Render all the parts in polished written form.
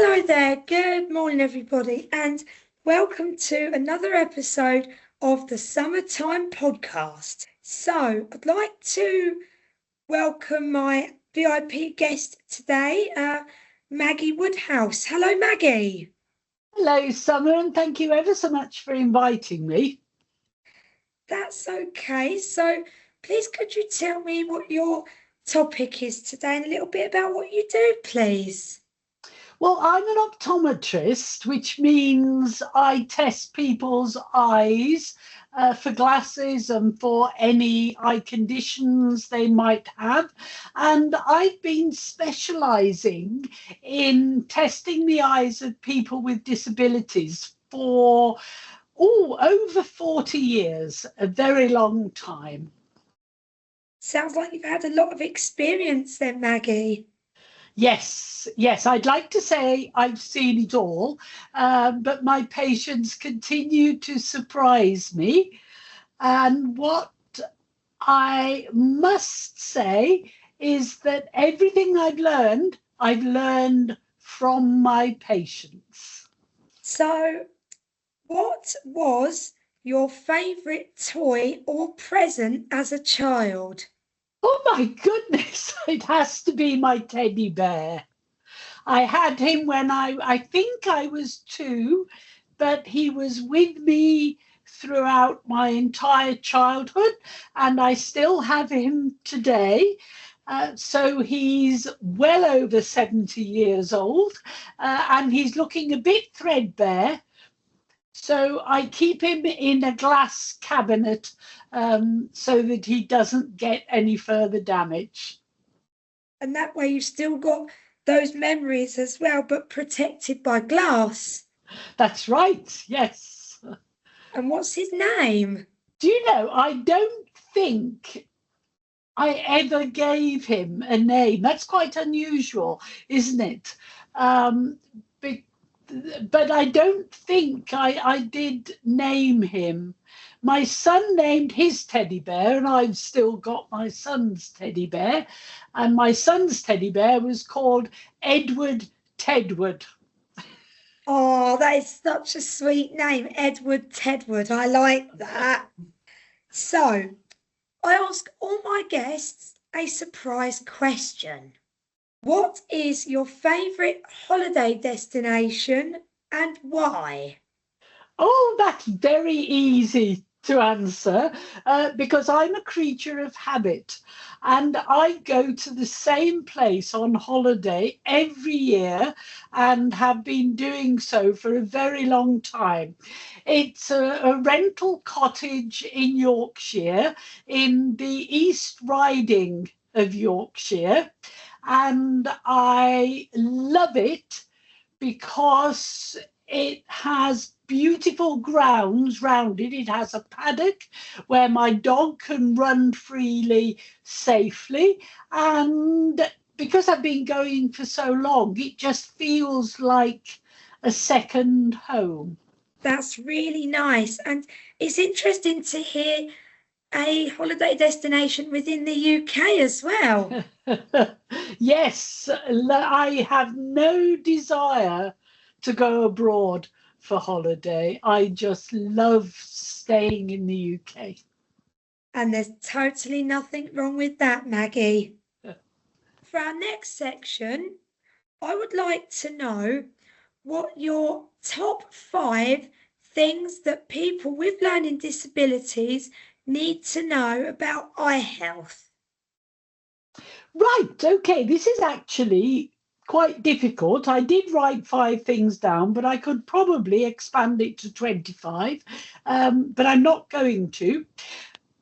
Hello there, good morning everybody, and welcome to another episode of the Summertime Podcast. So, I'd like to welcome my VIP guest today, Maggie Woodhouse. Hello, Maggie. Hello, Summer, and thank you ever so much for inviting me. That's okay. So, please could you tell me what your topic is today and a little bit about what you do, please? Well, I'm an optometrist, which means I test people's eyes for glasses and for any eye conditions they might have. And I've been specialising in testing the eyes of people with disabilities for over 40 years, a very long time. Sounds like you've had a lot of experience then, Maggie. Yes, I'd like to say I've seen it all, but my patients continue to surprise me. And what I must say is that everything I've learned from my patients. So, what was your favourite toy or present as a child? Oh my goodness, it has to be my teddy bear. I had him when I think I was 2, but he was with me throughout my entire childhood, and I still have him today. So he's well over 70 years old, and he's looking a bit threadbare. So I keep him in a glass cabinet so that he doesn't get any further damage. And that way you've still got those memories as well, but protected by glass. That's right, yes. And what's his name? Do you know, I don't think I ever gave him a name. That's quite unusual, isn't it? But I don't think I did name him. My son named his teddy bear, and I've still got my son's teddy bear. And my son's teddy bear was called Edward Tedward. Oh, that is such a sweet name, Edward Tedward. I like that. So, I ask all my guests a surprise question. What is your favourite holiday destination and why? Oh, that's very easy to answer because I'm a creature of habit and I go to the same place on holiday every year and have been doing so for a very long time. It's a rental cottage in Yorkshire, in the East Riding of Yorkshire, and I love it because it has beautiful grounds round it. It has a paddock where my dog can run freely, safely. And because I've been going for so long, it just feels like a second home. That's really nice. And it's interesting to hear a holiday destination within the UK as well. Yes, I have no desire to go abroad for holiday. I just love staying in the UK. And there's totally nothing wrong with that, Maggie. For our next section, I would like to know what your top 5 things that people with learning disabilities need to know about eye health. Right, okay, this is actually quite difficult. I did write 5 things down, but I could probably expand it to 25, but I'm not going to.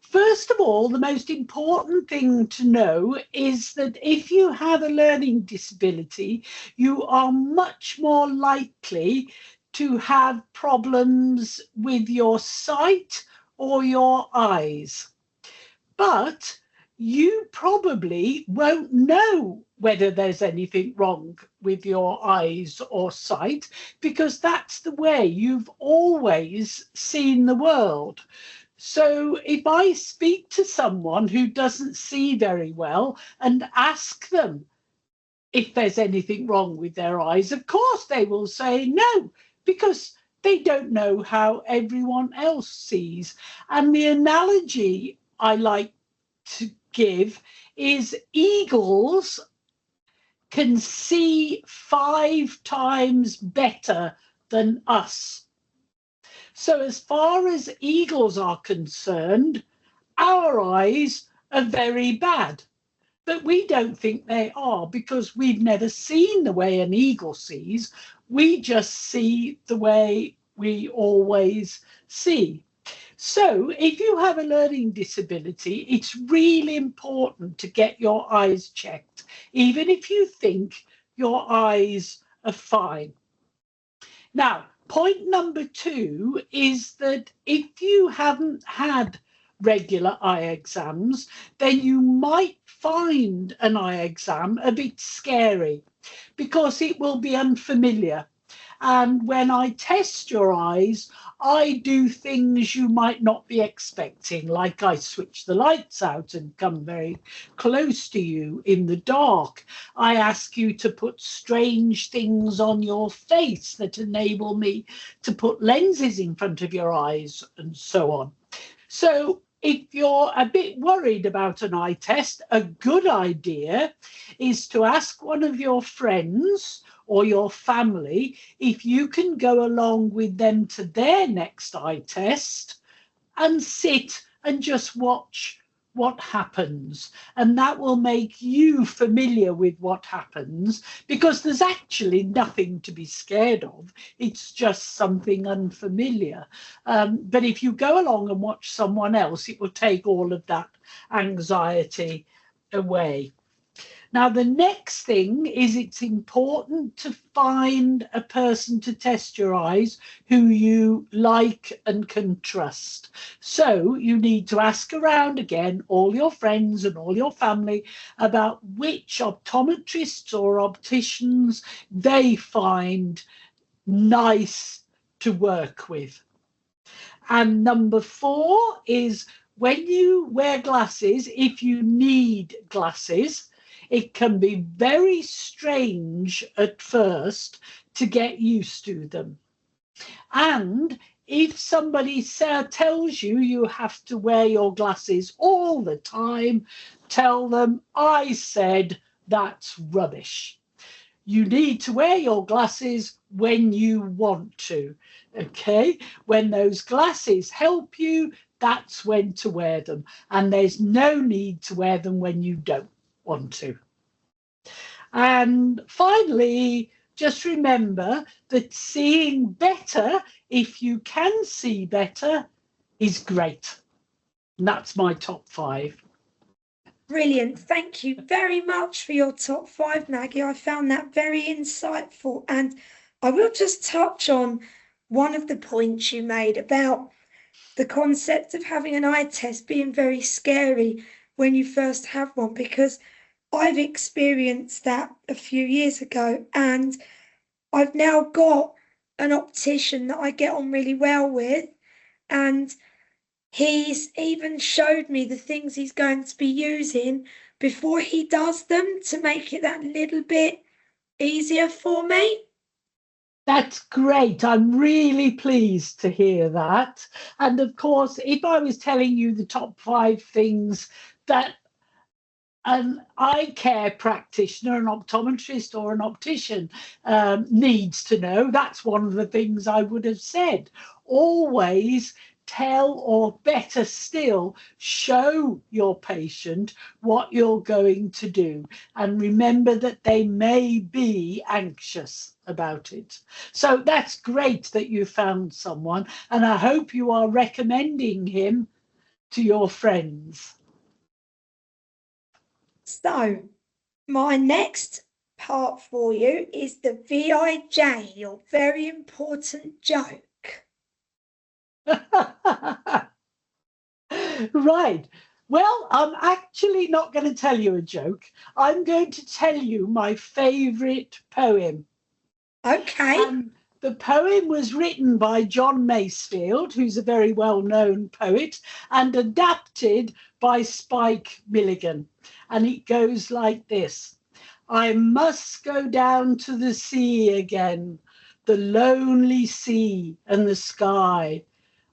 First of all, the most important thing to know is that if you have a learning disability, you are much more likely to have problems with your sight or your eyes. But you probably won't know whether there's anything wrong with your eyes or sight because that's the way you've always seen the world. So if I speak to someone who doesn't see very well and ask them if there's anything wrong with their eyes, of course they will say no, because they don't know how everyone else sees. And the analogy I like to give is eagles can see 5 times better than us. So as far as eagles are concerned, our eyes are very bad. But we don't think they are, because we've never seen the way an eagle sees. We just see the way we always see. So if you have a learning disability, it's really important to get your eyes checked, even if you think your eyes are fine. Now, point number 2 is that if you haven't had regular eye exams, then you might find an eye exam a bit scary because it will be unfamiliar. And when I test your eyes, I do things you might not be expecting, like I switch the lights out and come very close to you in the dark. I ask you to put strange things on your face that enable me to put lenses in front of your eyes and so on. So if you're a bit worried about an eye test, a good idea is to ask one of your friends or your family if you can go along with them to their next eye test and sit and just watch what happens. And that will make you familiar with what happens, because there's actually nothing to be scared of. It's just something unfamiliar. But if you go along and watch someone else, it will take all of that anxiety away. Now, the next thing is it's important to find a person to test your eyes who you like and can trust. So you need to ask around again, all your friends and all your family, about which optometrists or opticians they find nice to work with. And number 4 is when you wear glasses, if you need glasses, it can be very strange at first to get used to them. And if somebody tells you you have to wear your glasses all the time, tell them, I said that's rubbish. You need to wear your glasses when you want to, okay? When those glasses help you, that's when to wear them. And there's no need to wear them when you don't want to. And finally, just remember that seeing better, if you can see better, is great. And that's my top 5. Brilliant. Thank you very much for your top 5, Maggie. I found that very insightful. And I will just touch on one of the points you made about the concept of having an eye test being very scary when you first have one, because I've experienced that a few years ago, and I've now got an optician that I get on really well with, and he's even showed me the things he's going to be using before he does them to make it that little bit easier for me. That's great. I'm really pleased to hear that. And of course, if I was telling you the top 5 things that an eye care practitioner, an optometrist or an optician needs to know, that's one of the things I would have said. Always tell, or better still, show your patient what you're going to do. And remember that they may be anxious about it. So that's great that you found someone, and I hope you are recommending him to your friends. So, my next part for you is the VIJ, your very important joke. Right. Well, I'm actually not going to tell you a joke. I'm going to tell you my favourite poem. Okay. The poem was written by John Masefield, who's a very well-known poet, and adapted by Spike Milligan. And it goes like this. I must go down to the sea again, the lonely sea and the sky.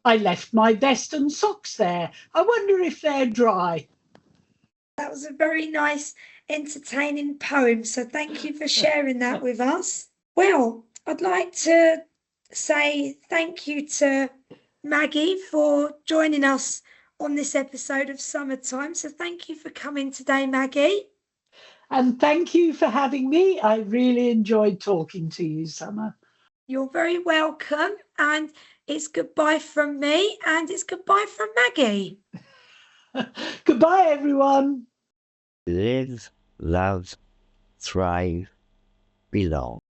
I left my vest and socks there. I wonder if they're dry. That was a very nice, entertaining poem. So thank you for sharing that with us. Well, I'd like to say thank you to Maggie for joining us on this episode of Summertime. So thank you for coming today, Maggie. And thank you for having me. I really enjoyed talking to you, Summer. You're very welcome. And it's goodbye from me and it's goodbye from Maggie. Goodbye, everyone. Live, love, thrive, belong.